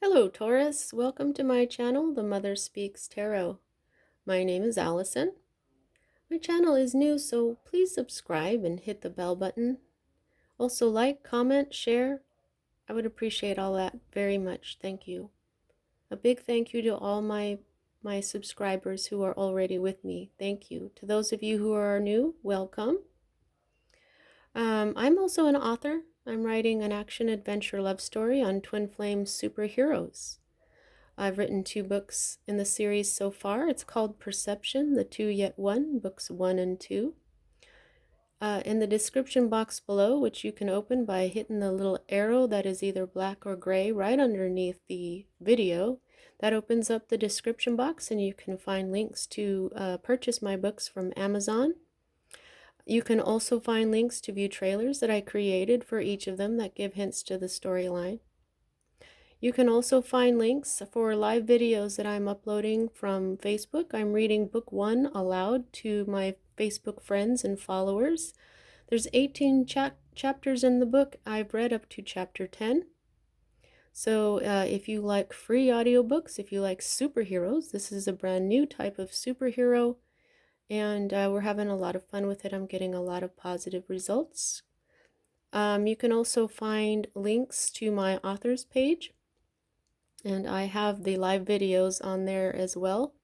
Hello, Taurus. Welcome to my channel, The Mother Speaks Tarot. My name is Allison. My channel is new, so please subscribe and hit the bell button. Also like, comment, share. I would appreciate all that very much. Thank you. A big thank you to all my subscribers who are already with me. Thank you. To those of you who are new, welcome. I'm also an author. I'm writing an action-adventure love story on twin flame superheroes. I've written 2 books in the series so far. It's called Perception, the Two Yet One, books 1 and 2. In the description box below, which you can open by hitting the little arrow that is either black or gray right underneath the video, that opens up the description box and you can find links to purchase my books from Amazon. You can also find links to view trailers that I created for each of them that give hints to the storyline. You can also find links for live videos that I'm uploading from Facebook. I'm reading book 1 aloud to my Facebook friends and followers. There's 18 chapters in the book. I've read up to chapter 10. So if you like free audiobooks, if you like superheroes, this is a brand new type of superhero, and we're having a lot of fun with it. I'm getting a lot of positive results. You can also find links to my authors page, and I have the live videos on there as well.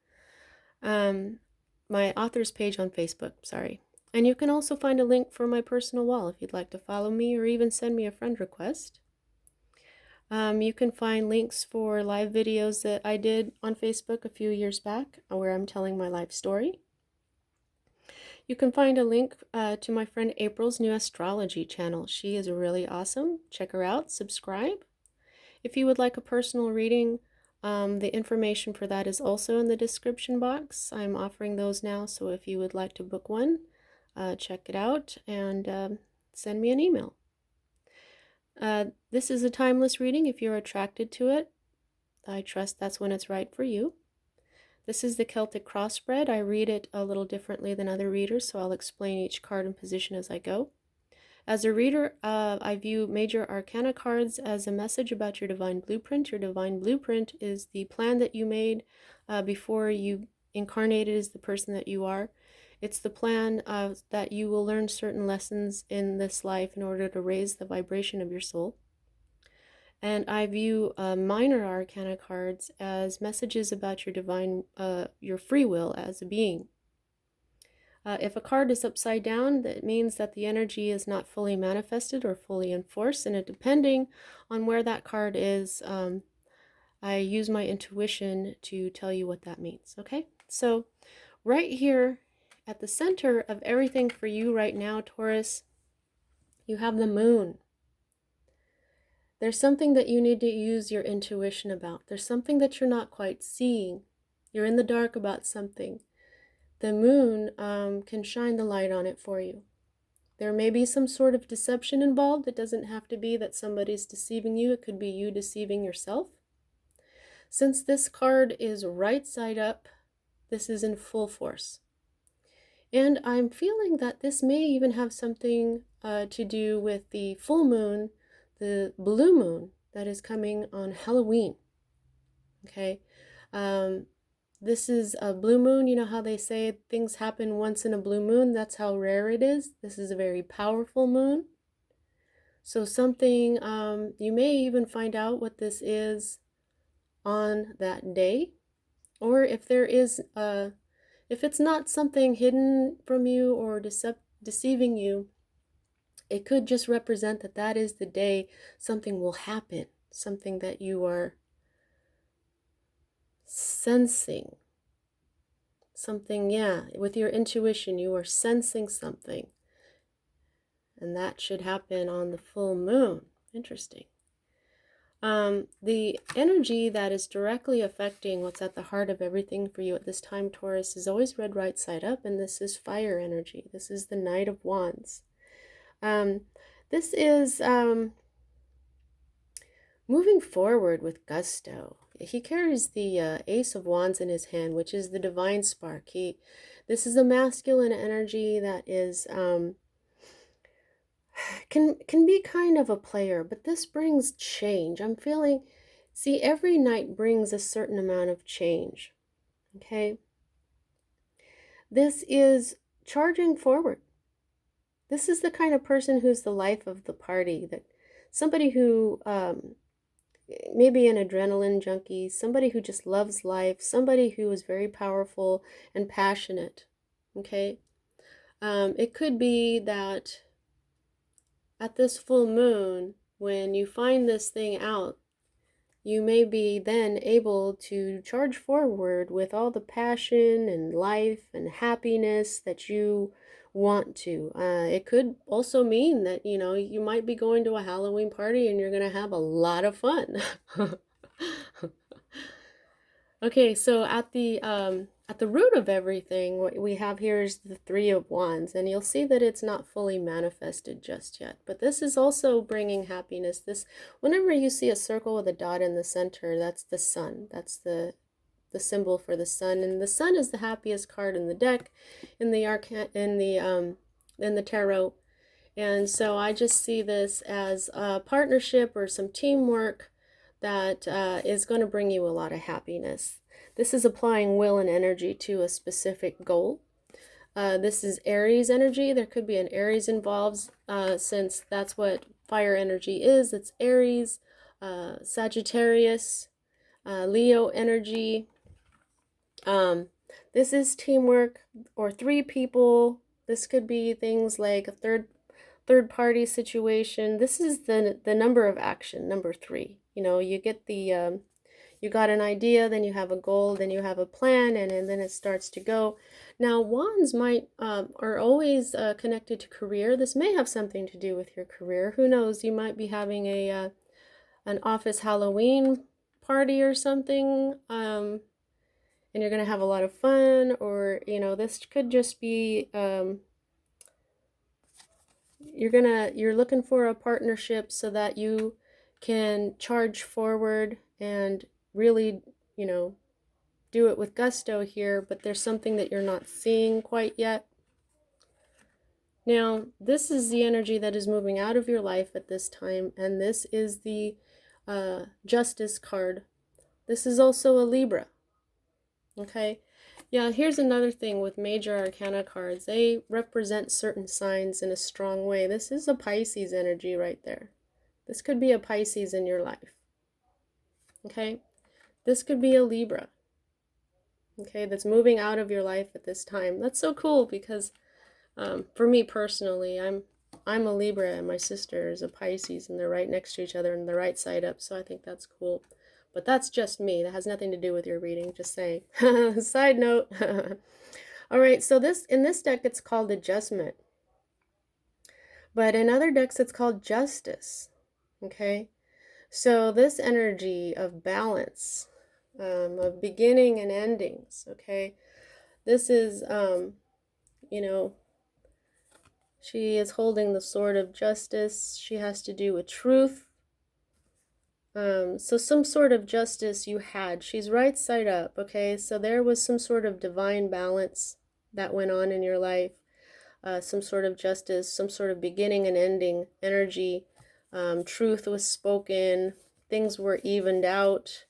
My authors page on Facebook, sorry. And you can also find a link for my personal wall if you'd like to follow me or even send me a friend request. You can find links for live videos that I did on Facebook a few years back where I'm telling my life story. You can find a link to my friend April's new astrology channel. She is really awesome. Check her out, subscribe. If you would like a personal reading, the information for that is also in the description box. I'm offering those now, so if you would like to book one, check it out and send me an email. This is a timeless reading. If you're attracted to it, I trust that's when it's right for you. This is the Celtic cross spread. I read it a little differently than other readers, so I'll explain each card and position as I go. As a reader, I view major arcana cards as a message about your divine blueprint. Your divine blueprint is the plan that you made before you incarnated as the person that you are. It's the plan that you will learn certain lessons in this life in order to raise the vibration of your soul. And I view minor arcana cards as messages about your divine, your free will as a being. If a card is upside down, that means that the energy is not fully manifested or fully enforced, and depending on where that card is, I use my intuition to tell you what that means, okay? So right here at the center of everything for you right now, Taurus, you have the moon. There's something that you need to use your intuition about. There's something that you're not quite seeing. You're in the dark about something. The moon can shine the light on it for you. There may be some sort of deception involved. It doesn't have to be that somebody's deceiving you. It could be you deceiving yourself. Since this card is right side up, this is in full force. And I'm feeling that this may even have something to do with the full moon, the blue moon that is coming on Halloween. Okay. This is a blue moon. You know how they say things happen once in a blue moon? That's how rare it is. This is a very powerful moon. So something, you may even find out what this is on that day. Or if there is, if it's not something hidden from you or deceiving you, it could just represent that that is the day something will happen. Something that you are sensing. Something, yeah, with your intuition, you are sensing something. And that should happen on the full moon. Interesting. The energy that is directly affecting what's at the heart of everything for you at this time, Taurus, is always read right side up, and this is fire energy. This is the Knight of Wands. This is moving forward with gusto. He carries the Ace of Wands in his hand, which is the divine spark. This is a masculine energy that is can be kind of a player, but this brings change. I'm feeling See, every night brings a certain amount of change, okay? This is charging forward. This is the kind of person who's the life of the party, that somebody who maybe an adrenaline junkie, somebody who just loves life, somebody who is very powerful and passionate, okay? It could be that at this full moon, when you find this thing out, you may be then able to charge forward with all the passion and life and happiness that you want to. It could also mean that, you might be going to a Halloween party and you're going to have a lot of fun. Okay, so at the root of everything, what we have here is the Three of Wands, and you'll see that it's not fully manifested just yet. But this is also bringing happiness. Whenever you see a circle with a dot in the center, that's the sun. That's the symbol for the sun, and the sun is the happiest card in the deck, in the tarot. And so I just see this as a partnership or some teamwork that is going to bring you a lot of happiness. This is applying will and energy to a specific goal. This is Aries energy. There could be an Aries involved, since that's what fire energy is. It's Aries, Sagittarius, Leo energy. This is teamwork or three people. This could be things like a third party situation. This is the number of action, number 3. You get you got an idea, then you have a goal, then you have a plan, and then it starts to go. Now, wands are always connected to career. This may have something to do with your career. Who knows? You might be having an office Halloween party or something, and you're going to have a lot of fun, or this could just be you're looking for a partnership so that you can charge forward and really, do it with gusto here, but there's something that you're not seeing quite yet. Now, this is the energy that is moving out of your life at this time, and this is the Justice card. This is also a Libra. Okay? Yeah, here's another thing with major arcana cards. They represent certain signs in a strong way. This is a Pisces energy right there. This could be a Pisces in your life. Okay? This could be a Libra. Okay, that's moving out of your life at this time. That's so cool because for me personally, I'm a Libra and my sister is a Pisces, and they're right next to each other and they're right side up, so I think that's cool. But that's just me. That has nothing to do with your reading, just saying. Side note. All right, so in this deck it's called Adjustment. But in other decks it's called Justice. Okay? So this energy of balance, of beginning and endings, okay? This is, she is holding the sword of justice. She has to do with truth. So some sort of justice you had. She's right side up, okay? So there was some sort of divine balance that went on in your life. Some sort of justice, some sort of beginning and ending energy. Truth was spoken. Things were evened out.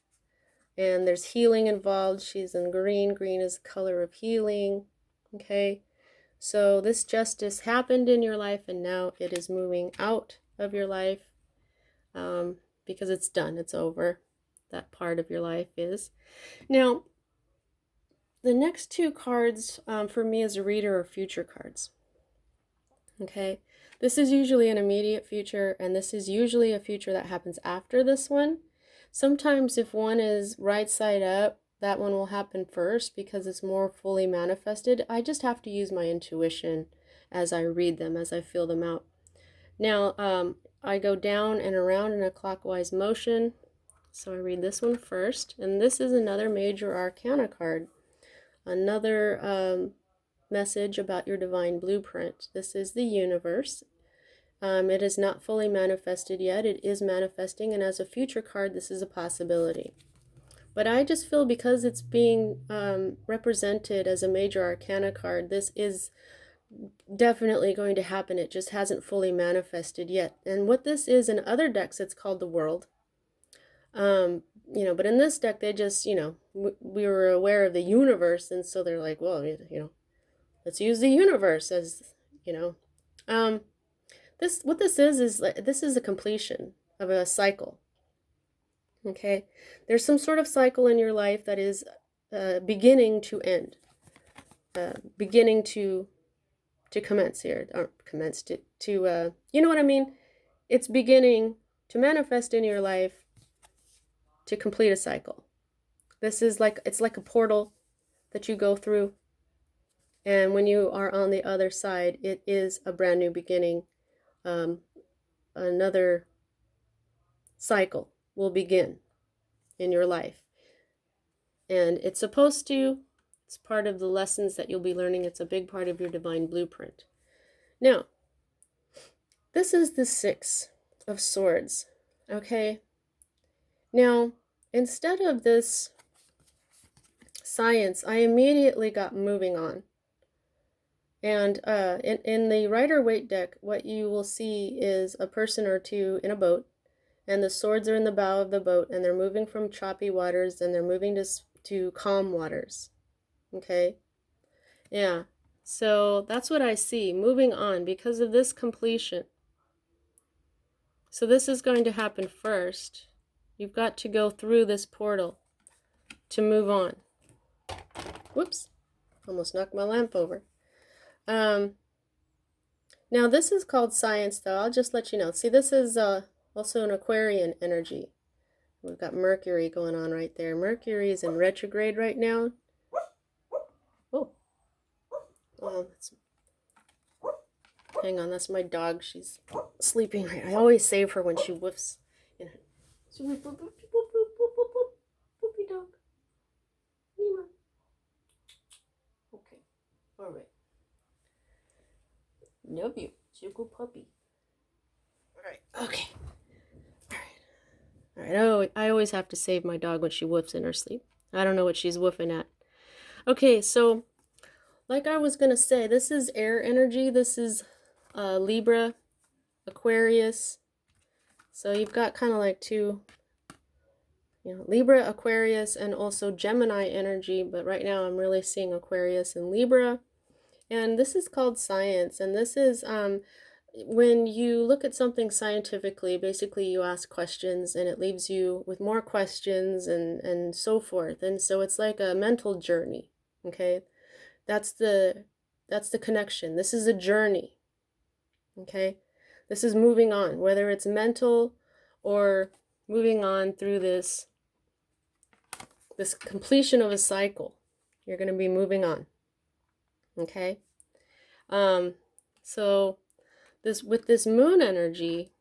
And there's healing involved. She's in green. Green is the color of healing. Okay? So this justice happened in your life, and now it is moving out of your life. Because it's done, it's over. That part of your life is. Now, the next 2 cards for me as a reader are future cards. Okay, this is usually an immediate future, and this is usually a future that happens after this one. Sometimes if one is right side up, that one will happen first because it's more fully manifested. I just have to use my intuition as I read them, as I feel them out. Now, I go down and around in a clockwise motion. So I read this one first. And this is another major arcana card. Another message about your divine blueprint. This is the universe. It is not fully manifested yet. It is manifesting. And as a future card, this is a possibility. But I just feel because it's being represented as a major arcana card, this is definitely going to happen. It just hasn't fully manifested yet. And what this is, in other decks it's called the World. You know, but in this deck, they just, you know, we were aware of the universe, and so they're like, well, you know, let's use the universe as, you know, what this is this is a completion of a cycle. Okay, there's some sort of cycle in your life that is beginning to end, beginning to commence here, or commence to you know what I mean? It's beginning to manifest in your life to complete a cycle. This is like, it's like a portal that you go through, and when you are on the other side, it is a brand new beginning. Another cycle will begin in your life, and it's supposed to, it's part of the lessons that you'll be learning. It's a big part of your divine blueprint. Now, this is the Six of Swords, okay? Now, instead of this science, I immediately got moving on. And in the Rider-Waite deck, what you will see is a person or two in a boat, and the swords are in the bow of the boat, and they're moving from choppy waters, and they're moving to calm waters. Okay? Yeah. So that's what I see, moving on because of this completion. So this is going to happen first. You've got to go through this portal to move on. Whoops. Almost knocked my lamp over. Now this is called science, though. I'll just let you know. See, this is also an Aquarian energy. We've got Mercury going on right there. Mercury is in retrograde right now. Oh. Hang on, that's my dog. She's sleeping right. I always save her when she woofs. Poopy dog. Okay. All right. Love you. She's a good puppy. All right. Okay. All right. All right. I always have to save my dog when she woofs in her sleep. I don't know what she's woofing at. Okay, so like I was going to say, this is air energy. This is Libra, Aquarius. So you've got kind of like two, you know, Libra, Aquarius, and also Gemini energy. But right now I'm really seeing Aquarius and Libra. And this is called science. And this is when you look at something scientifically, basically you ask questions and it leaves you with more questions and so forth. And so it's like a mental journey. Okay. That's the connection. This is a journey. Okay. This is moving on, whether it's mental or moving on through this completion of a cycle. You're going to be moving on. Okay. So with this moon energy,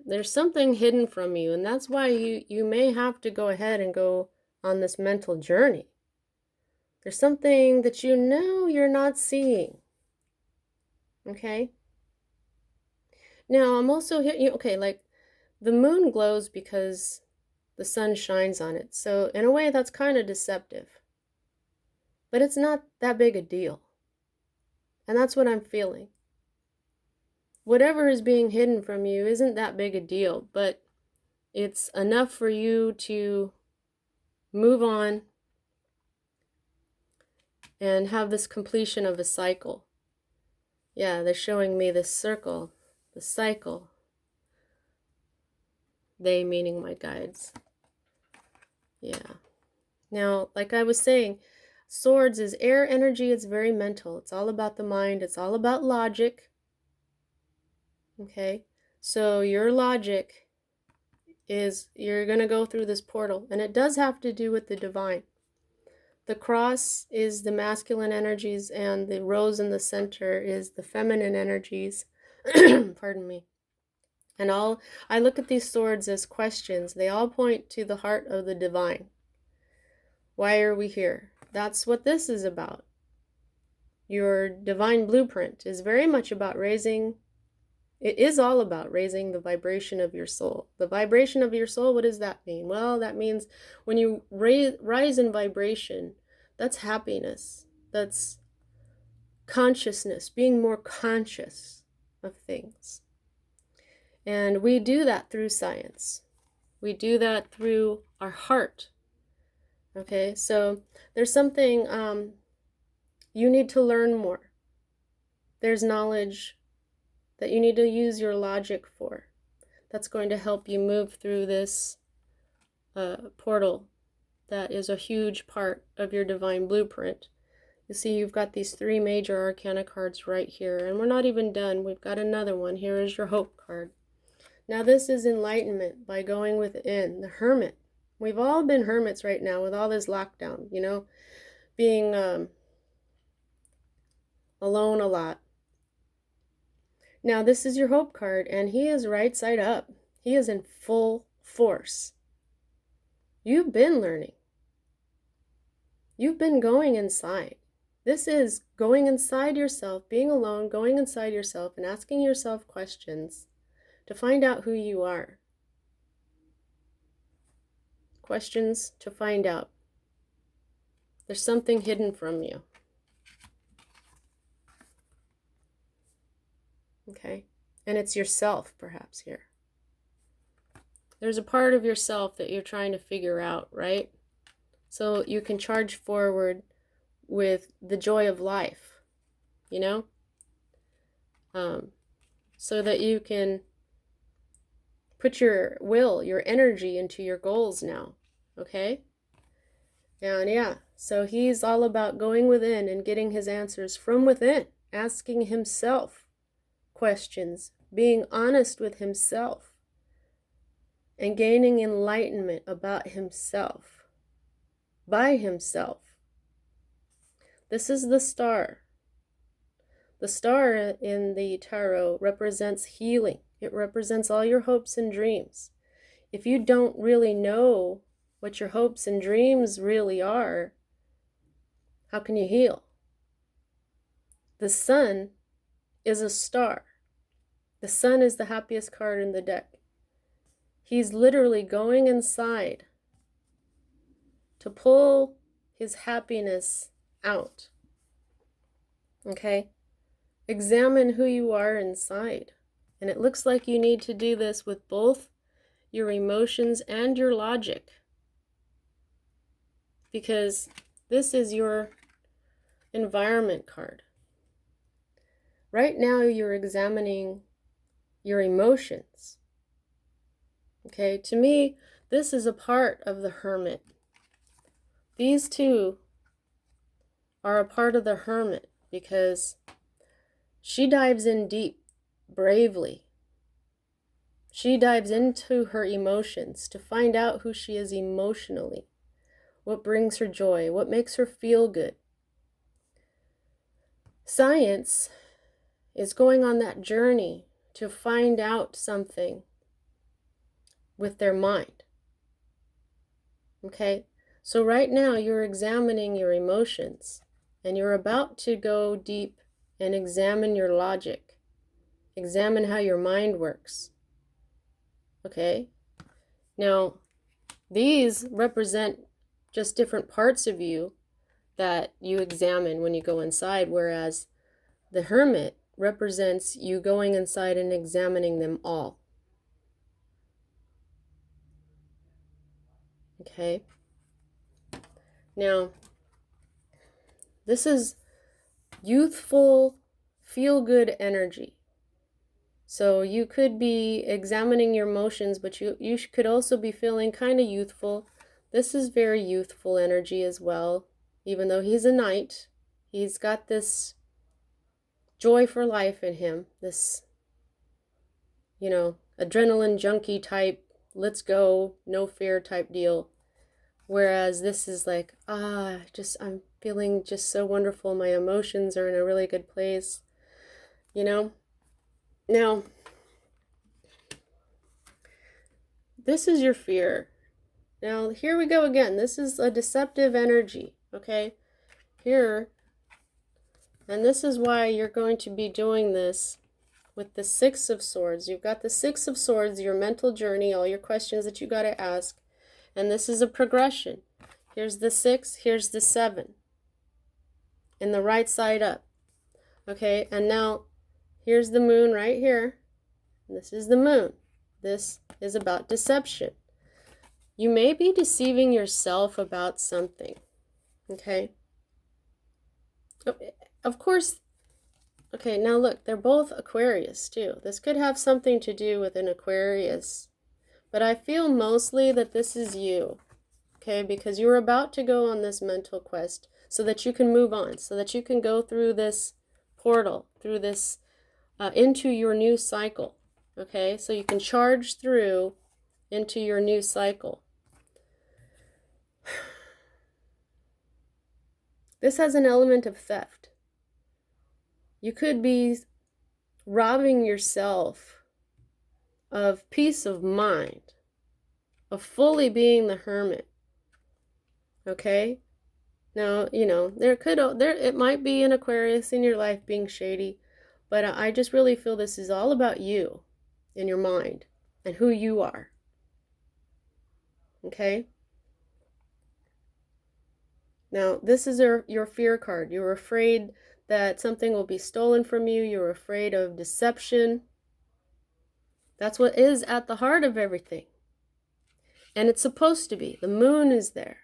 there's something hidden from you, and that's why you may have to go ahead and go on this mental journey. There's something that you know you're not seeing. Okay? Now, I'm also here, okay, like the moon glows because the sun shines on it. So in a way, that's kind of deceptive. But it's not that big a deal. And that's what I'm feeling. Whatever is being hidden from you isn't that big a deal, but it's enough for you to move on and have this completion of a cycle. Yeah, they're showing me this circle, the cycle. They meaning my guides. Yeah. Now, like I was saying, swords is air energy. It's very mental. It's all about the mind. It's all about logic. Okay? So your logic is you're going to go through this portal. And it does have to do with the divine. The cross is the masculine energies, and the rose in the center is the feminine energies. Pardon me. And I look at these swords as questions. They all point to the heart of the divine. Why are we here? That's what this is about. Your divine blueprint is very much about raising, it is all about raising the vibration of your soul. The vibration of your soul, what does that mean? Well, that means when you rise in vibration, that's happiness. That's consciousness, being more conscious of things. And we do that through science. We do that through our heart. Okay, so there's something you need to learn more. There's knowledge that you need to use your logic for. That's going to help you move through this portal that is a huge part of your divine blueprint. You see, you've got these 3 major arcana cards right here, and we're not even done. We've got another one. Here is your hope card. Now this is enlightenment by going within, the hermit. We've all been hermits right now with all this lockdown, you know, being alone a lot. Now this is your hope card, and he is right side up. He is in full force. You've been learning. You've been going inside. This is going inside yourself, being alone, going inside yourself and asking yourself questions to find out who you are. Questions to find out. There's something hidden from you. Okay? And it's yourself, perhaps, here. There's a part of yourself that you're trying to figure out, right? So you can charge forward with the joy of life, you know? So that you can put your will, your energy into your goals now, okay? And yeah, so he's all about going within and getting his answers from within, asking himself questions, being honest with himself, and gaining enlightenment about himself, by himself. This is the star. The star in the tarot represents healing. It represents all your hopes and dreams. If you don't really know what your hopes and dreams really are, how can you heal? The sun is a star. The sun is the happiest card in the deck. He's literally going inside to pull his happiness out. Okay? Examine who you are inside. And it looks like you need to do this with both your emotions and your logic. Because this is your environment card. Right now you're examining your emotions. Okay, to me, this is a part of the hermit. These two are a part of the hermit because she dives in deep, bravely. She dives into her emotions to find out who she is emotionally, what brings her joy, what makes her feel good. Science is going on that journey to find out something with their mind. Okay? So right now you're examining your emotions and you're about to go deep and examine your logic. Examine how your mind works. Okay? Now, these represent just different parts of you that you examine when you go inside, whereas the hermit represents you going inside and examining them all. Okay? Now, this is youthful, feel-good energy. So you could be examining your emotions, but you could also be feeling kind of youthful. This is very youthful energy as well. Even though he's a knight, he's got this joy for life in him. This, you know, adrenaline junkie type, let's go, no fear type deal. Whereas this is like, I'm feeling just so wonderful. My emotions are in a really good place, you know? Now, this is your fear. Now, here we go again. This is a deceptive energy, okay? Here, and this is why you're going to be doing this with the Six of Swords. You've got the Six of Swords, your mental journey, all your questions that you got to ask. And this is a progression. Here's the 6, here's the 7. In the right side up. Okay, and now here's the moon right here. This is the moon. This is about deception. You may be deceiving yourself about something, okay? Of course, okay, now look, they're both Aquarius too. This could have something to do with an Aquarius, but I feel mostly that this is you, okay? Because you're about to go on this mental quest so that you can move on, so that you can go through this portal, through this, into your new cycle, okay? So you can charge through into your new cycle. This has an element of theft. You could be robbing yourself of peace of mind, of fully being the hermit, okay? Now, you know, it might be an Aquarius in your life being shady, but I just really feel this is all about you and your mind and who you are, okay? Now, this is your fear card. You're afraid that something will be stolen from you. You're afraid of deception. That's what is at the heart of everything. And it's supposed to be. The moon is there.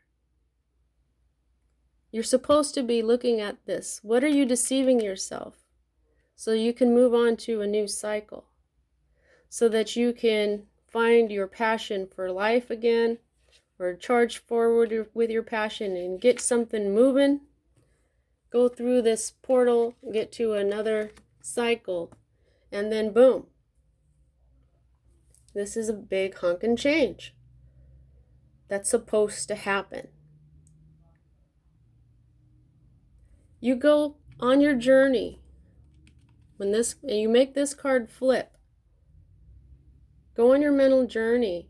You're supposed to be looking at this. What are you deceiving yourself? So you can move on to a new cycle. So that you can find your passion for life again, or charge forward with your passion and get something moving. Go through this portal, get to another cycle, and then boom. This is a big honkin' change that's supposed to happen. You go on your journey and you make this card flip. Go on your mental journey.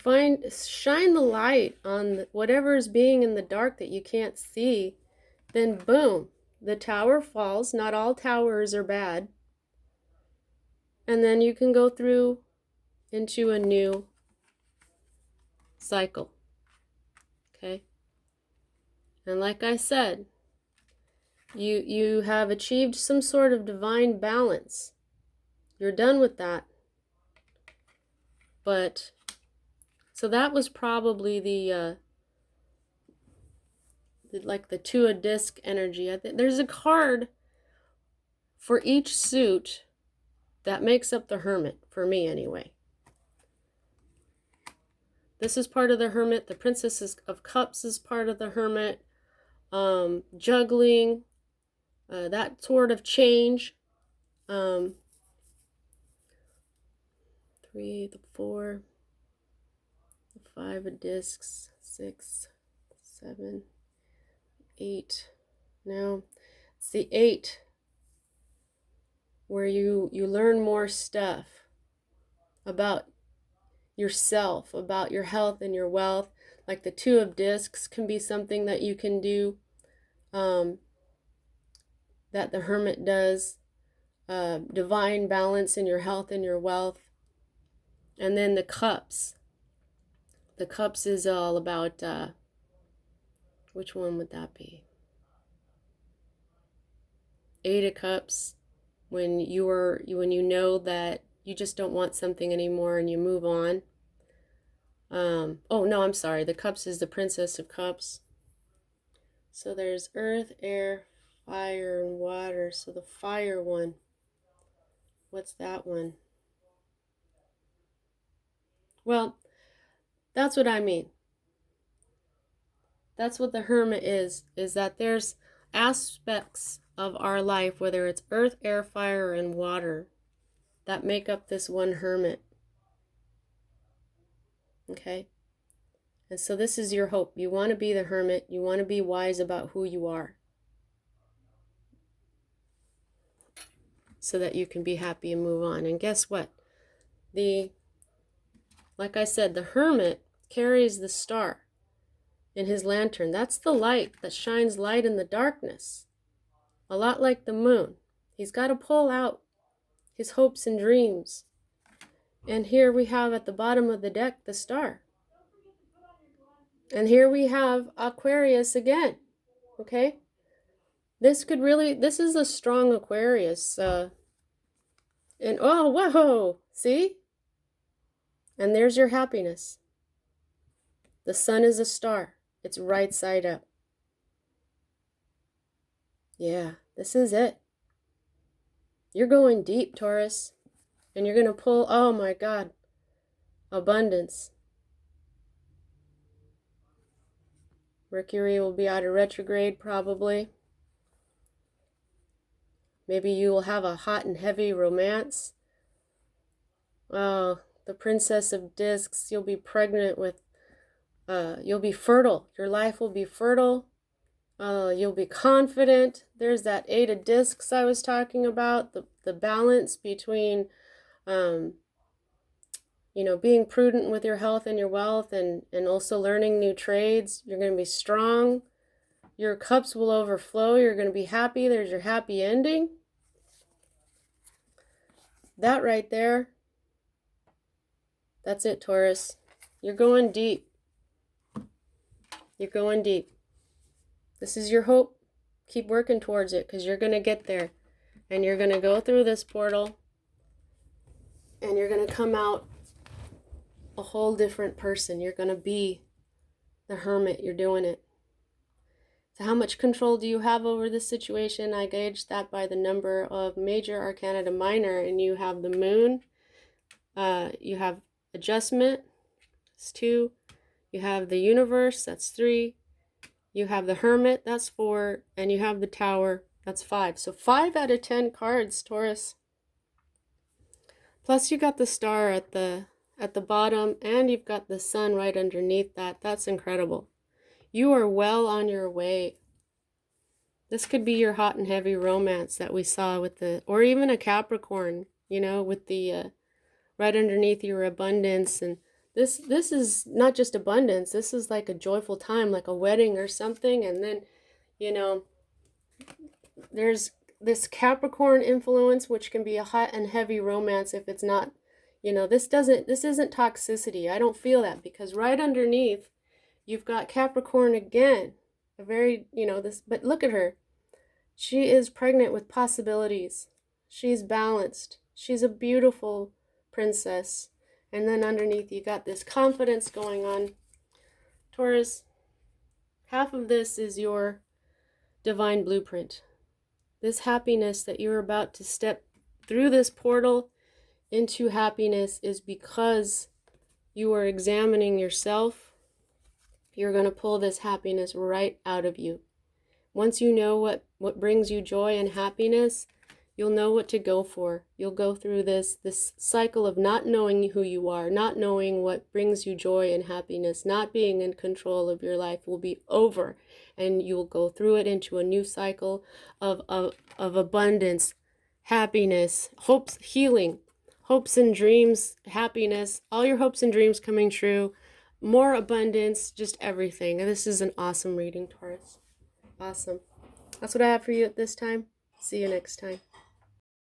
Shine the light on whatever is being in the dark that you can't see. Then boom, the tower falls. Not all towers are bad. And then you can go through into a new cycle. Okay? And like I said, you have achieved some sort of divine balance. You're done with that. But so that was probably the two of disc energy. I think there's a card for each suit that makes up the Hermit, for me anyway. This is part of the Hermit. The Princess of Cups is part of the Hermit. Juggling, that sort of change. 3, the 4, the 5 of discs, 6, 7, 8. Now it's the 8 where you learn more stuff about yourself, about your health and your wealth. Like the 2 of discs can be something that you can do, that the Hermit does. Divine balance in your health and your wealth. And then the cups. The cups is all about, which one would that be? 8 of Cups, when you know that you just don't want something anymore and you move on. Oh no, I'm sorry. The Cups is the Princess of Cups. So there's earth, air, fire, and water. So the fire one, what's that one? Well, that's what I mean. That's what the Hermit is that there's aspects of our life, whether it's earth, air, fire, and water, that make up this one Hermit. Okay? And so this is your hope. You want to be the Hermit. You want to be wise about who you are, so that you can be happy and move on. And guess what? Like I said, the Hermit carries the star in his lantern. That's the light that shines light in the darkness. A lot like the moon. He's got to pull out his hopes and dreams. And here we have at the bottom of the deck the star. And here we have Aquarius again. Okay? This is a strong Aquarius And oh, whoa, see? And there's your happiness. The sun is a star. It's right side up. Yeah, this is it. You're going deep, Taurus. And you're going to pull, oh my God, abundance. Mercury will be out of retrograde probably. Maybe you will have a hot and heavy romance. Oh, the Princess of Discs. You'll be pregnant with, you'll be fertile. Your life will be fertile. You'll be confident. There's that 8 of Discs I was talking about. The balance between, being prudent with your health and your wealth and also learning new trades. You're going to be strong. Your cups will overflow. You're going to be happy. There's your happy ending. That right there, that's it, Taurus. You're going deep. You're going deep. This is your hope. Keep working towards it because you're going to get there. And you're going to go through this portal. And you're going to come out a whole different person. You're going to be the hermit. You're doing it. So how much control do you have over this situation? I gauged that by the number of major arcana to minor. And you have the moon. You have adjustment. That's 2. You have the universe. That's 3. You have the hermit. That's 4. And you have the tower. That's 5. So 5 out of 10 cards, Taurus. Plus you got the star at the bottom, and you've got the sun right underneath that. That's incredible. You are well on your way. This could be your hot and heavy romance that we saw with or even a Capricorn, with the right underneath your abundance. And this is not just abundance. This is like a joyful time, like a wedding or something. And then, there's this Capricorn influence, which can be a hot and heavy romance if it's not, this isn't toxicity. I don't feel that because right underneath, you've got Capricorn again. A very, but look at her. She is pregnant with possibilities. She's balanced. She's a beautiful princess. And then underneath, you got this confidence going on. Taurus, half of this is your divine blueprint. This happiness that you're about to step through this portal into happiness is because you are examining yourself. You're going to pull this happiness right out of you. Once you know what brings you joy and happiness, you'll know what to go for. You'll go through this cycle of not knowing who you are, not knowing what brings you joy and happiness, not being in control of your life will be over. And you will go through it into a new cycle of abundance, happiness, hopes, healing, hopes and dreams, happiness, all your hopes and dreams coming true, more abundance, just everything. And this is an awesome reading, Taurus. Awesome. That's what I have for you at this time. See you next time.